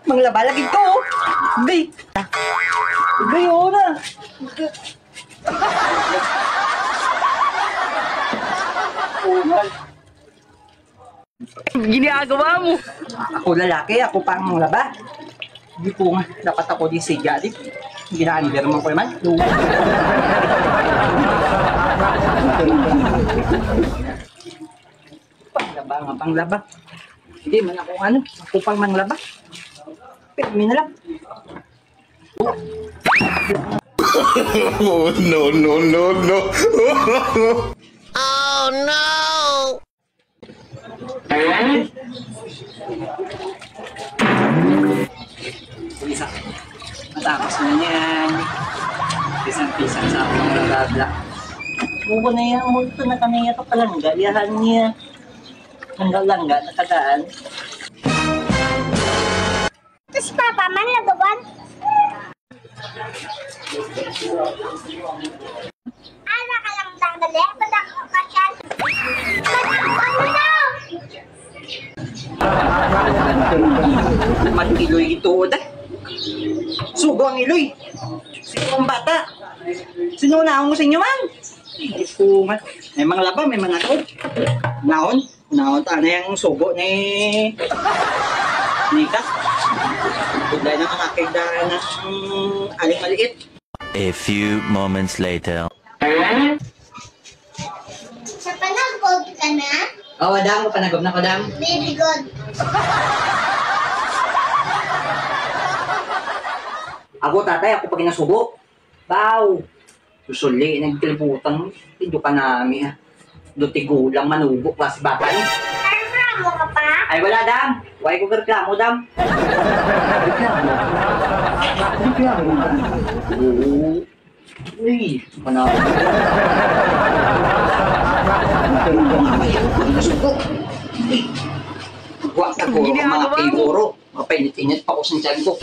Manglaba lagi ko. Gay. Gay, oo na. Ginagawa mo. Ako lalaki, ako pa ang manglaba. Hindi po nga, dapat ako di siga di. Gina-under mo ko naman. Panglaba nga, panglaba. Hindi man ako ano, ako pang manglaba. Pero na lang. Oh, no, no, no, no. Oh no! Isa. Matapos na yan. Pisang-pisang sa akong nagagla. Buko na yan, multo na kanaya ka palangga. Yahan niya. Langga-langga, nakadaan. Ito si Papa man, lagawan. Ano ka lang tanggali? Badak mo ka siya. Badak mo na! Mag-iloy ito, oda. Sugo ang iloy. Sino ang bata? Sino naon mo sa inyo, man? Hindi po, man. May mga laba, may mga ako. Naon? Naon, ano yung sugo ni Nika? Kudlay na mga kagdaan ng aling maliit. A few moments later. Sa panagod ka na? Oh, Adam, panagod na ko, Adam. Very good. Ako, tatay, ako pag inasubo. Baw! Susuli, nagkilibutan. Hindi ka namin, ha. Duti gulang, manubo, klase bata niya. Reklamo ka pa? Ay, wala, Dam. Huwag ko reklamo, Dam. Reklamo? Reklamo? Oo. Uy, panahon. Nasugo. Huwag na ko, mga piguro. Mapainit-init pa ko sa tiyan ko.